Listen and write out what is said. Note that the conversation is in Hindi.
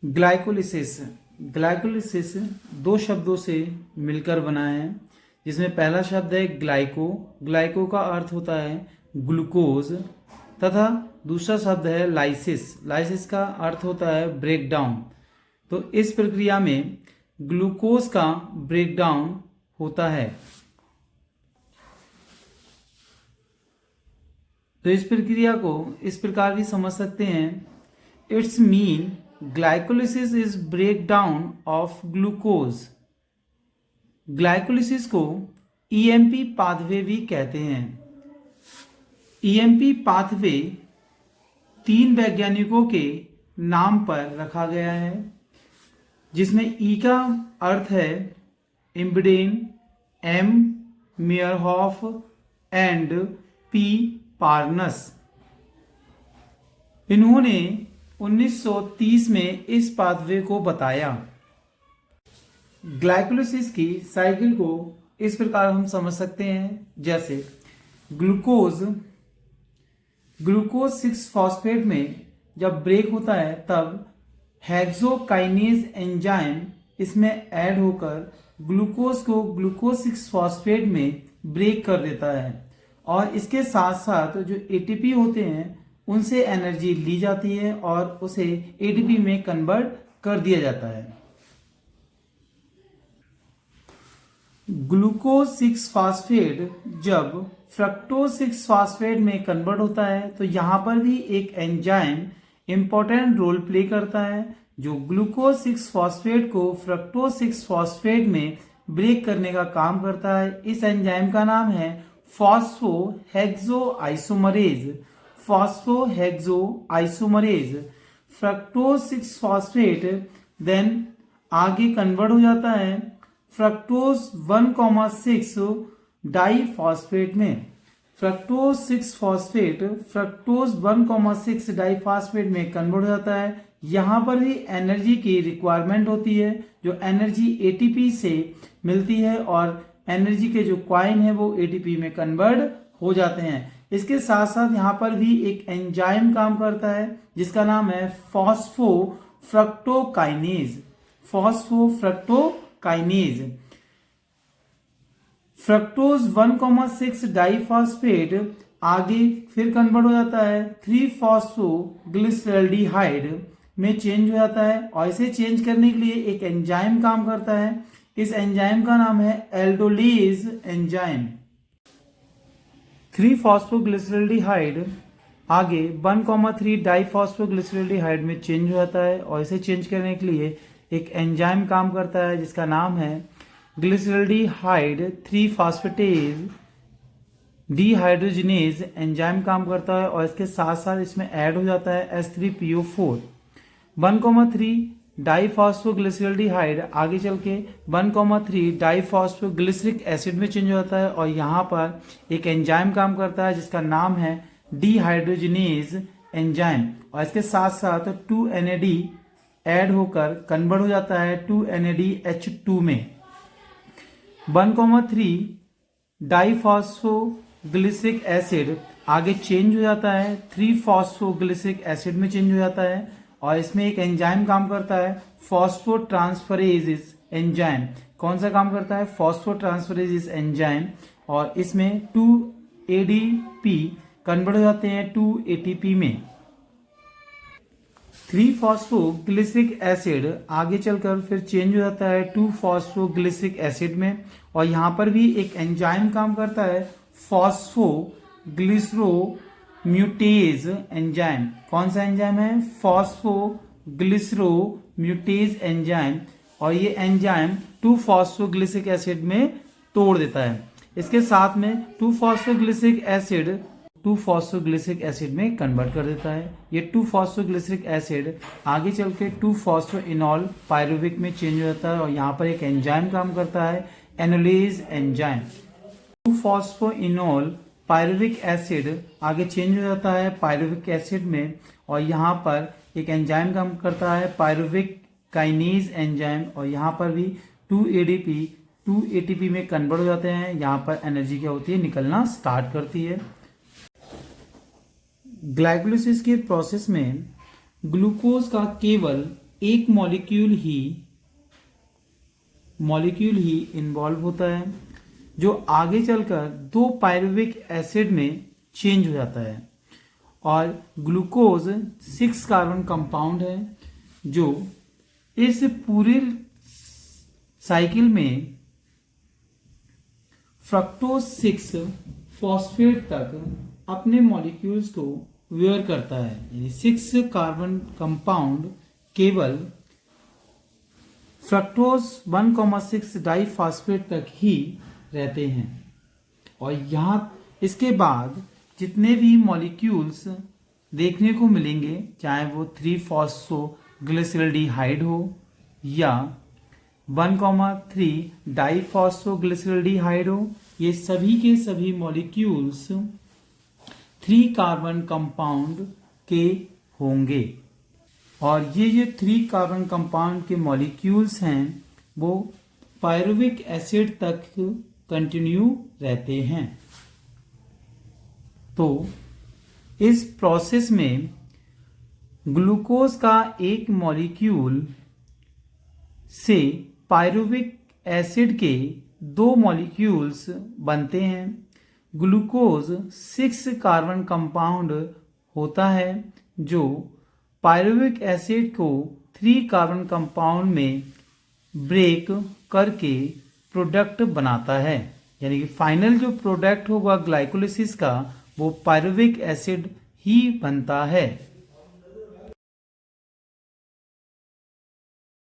ग्लाइकोलिसिस। ग्लाइकोलिसिस दो शब्दों से मिलकर बना है, जिसमें पहला शब्द है ग्लाइको। ग्लाइको का अर्थ होता है ग्लूकोज, तथा दूसरा शब्द है लाइसिस। लाइसिस का अर्थ होता है ब्रेकडाउन। तो इस प्रक्रिया में ग्लूकोज का ब्रेकडाउन होता है। तो इस प्रक्रिया को इस प्रकार भी समझ सकते हैं, it's mean glycolysis is breakdown of glucose. Glycolysis को ईएमपी पाथवे भी कहते हैं। ईएमपी पाथवे 3 वैज्ञानिकों के नाम पर रखा गया है, जिसमें ई का अर्थ है इम्बडेन, एम मेयरहॉफ एंड पी पार्नस। इन्होंने 1930 में इस पाथवे को बताया। ग्लाइकोलिसिस की साइकिल को इस प्रकार हम समझ सकते हैं, जैसे ग्लूकोज 6 फॉस्फेट में जब ब्रेक होता है तब हेक्सोकाइनेज एंजाइम इसमें ऐड होकर ग्लूकोज को ग्लूकोज 6 फॉस्फेट में ब्रेक कर देता है, और इसके साथ साथ जो एटीपी होते हैं उनसे एनर्जी ली जाती है और उसे एटीपी में कन्वर्ट कर दिया जाता है। ग्लूकोज 6 फास्फेट जब फ्रक्टोज 6 फास्फेट में कन्वर्ट होता है तो यहां पर भी एक एंजाइम इंपॉर्टेंट रोल प्ले करता है, जो ग्लूकोज 6 फास्फेट को फ्रक्टोज 6 फास्फेट में ब्रेक करने का काम करता है। इस एंजाइम का नाम है फॉस्फोहेक्सोआइसोमरेज। फॉस्फोहेक्सोआइसोमरेज फ्रक्टोज 6 फास्फेट देन आगे कन्वर्ट हो जाता है फ्रक्टोज 1,6 डाइफॉस्फेट में। फ्रक्टोज 6 फॉस्फेट फ्रक्टोज 1,6 डाइफॉस्फेट में कन्वर्ट हो जाता है। यहां पर भी एनर्जी की रिक्वायरमेंट होती है, जो एनर्जी एटीपी से मिलती है, और एनर्जी के जो कॉइन है वो एटीपी में कन्वर्ट हो जाते हैं। इसके साथ साथ यहां पर भी एक एंजाइम काम करता है जिसका नाम है फॉस्फोफ्रक्टोकाइनेज। फॉस्फोफ्रक्टोकाइनेज फ्रक्टोज 1,6 डाइफॉस्फेट आगे फिर कन्वर्ट हो जाता है 3-फॉस्फोग्लिसरॉल्डिहाइड में चेंज हो जाता है, और इसे चेंज करने के लिए एक एंजाइम काम करता है। इस एंजाइम का नाम है एल्डोलेज एंजाइम। 3-फॉस्फोग्लिसरॉल्डिहाइड आगे 1,3 डाइफॉस्फोग्लिसरॉल्डिहाइड में चेंज हो जाता है, और इसे चेंज करने के लिए एक एंजाइम काम करता है जिसका नाम है ग्लिसरॉल्डिहाइड 3-फॉस्फेटेज डिहाइड्रोजिनेज एंजाइम काम करता है, और इसके साथ साथ इसमें ऐड हो जाता है H3PO4। 1,3 डाइफॉस्फोग्लिसरॉल्डिहाइड आगे चल के 1,3 डाइफॉस्फोग्लिसरिक एसिड में चेंज हो जाता है, और यहाँ पर एक एंजाइम काम करता है जिसका नाम है डिहाइड्रोजिनेज एंजाइम, और इसके साथ साथ 2NAD ऐड होकर कन्वर्ट हो जाता है 2NADH2 में। 1,3 डाइफॉस्फोग्लिसरिक एसिड आगे चेंज हो जाता है 3-फॉस्फोग्लिसरिक एसिड में चेंज हो जाता है, और इसमें एक एंजाइम काम करता है फॉस्फोट्रांसफरेज एंजाइम। कौन सा काम करता है? फॉस्फोट्रांसफरेज एंजाइम, और इसमें 2ADP कन्वर्ट हो जाते हैं 2ATP में। 3-फॉस्फोग्लिसरिक एसिड आगे चलकर फिर चेंज हो जाता है 2-फॉस्फोग्लिसरिक एसिड में, और यहां पर भी एक एंजाइम काम करता है फॉस्फोग्लिसरोम्यूटेज एंजाइम। कौन सा एंजाइम है? फॉस्फोग्लिसरोम्यूटेज एंजाइम, और ये एंजाइम 2-फॉस्फोग्लिसरिक एसिड में तोड़ देता है। इसके साथ में 2-फॉस्फोग्लिसरिक एसिड 2-फॉस्फोग्लिसरिक एसिड में कन्वर्ट कर देता है। ये 2-फॉस्फोग्लिसरिक एसिड आगे चल के 2-फॉस्फोइनॉल पायरुविक में चेंज हो जाता है, और यहाँ पर एक एंजाइम काम करता है एनोलेज एंजाइम। 2-फॉस्फोइनॉल पायरुविक एसिड आगे चेंज हो जाता है पायरुविक एसिड में, और यहाँ पर एक एंजाइम काम करता है पायरुविक काइनेज एंजाइम, और यहाँ पर भी 2ATP में कन्वर्ट हो जाते हैं। यहाँ पर एनर्जी क्या होती है? निकलना स्टार्ट करती है। ग्लाइकोलिसिस के प्रोसेस में ग्लूकोज का केवल एक मॉलिक्यूल ही इन्वॉल्व होता है जो आगे चलकर 2 पायरुविक एसिड में चेंज हो जाता है। और ग्लूकोज 6 कार्बन कंपाउंड है जो इस पूरे साइकिल में फ्रक्टोज 6 फॉस्फेट तक अपने मॉलिक्यूल्स को वेयर करता है, यानी 6 कार्बन कंपाउंड केवल फ्रक्टोज 1,6 डाइफॉस्फेट तक ही रहते हैं। और यहाँ इसके बाद जितने भी मॉलिक्यूल्स देखने को मिलेंगे, चाहे वो 3-फॉस्फोग्लिसरॉल्डिहाइड हो या 1,3 डाइफॉस्फोग्लिसरॉल्डिहाइड हो, ये सभी के सभी मॉलिक्यूल्स 3 कार्बन कंपाउंड के होंगे। और ये जो 3 कार्बन कंपाउंड के मॉलिक्यूल्स हैं वो पायरुविक एसिड तक कंटिन्यू रहते हैं। तो इस प्रोसेस में ग्लूकोज का एक मॉलिक्यूल से पायरुविक एसिड के 2 मॉलिक्यूल्स बनते हैं। ग्लूकोज 6 कार्बन कंपाउंड होता है जो पायरुविक एसिड को 3 कार्बन कंपाउंड में ब्रेक करके प्रोडक्ट बनाता है, यानी कि फाइनल जो प्रोडक्ट होगा ग्लाइकोलिसिस का वो पायरुविक एसिड ही बनता है।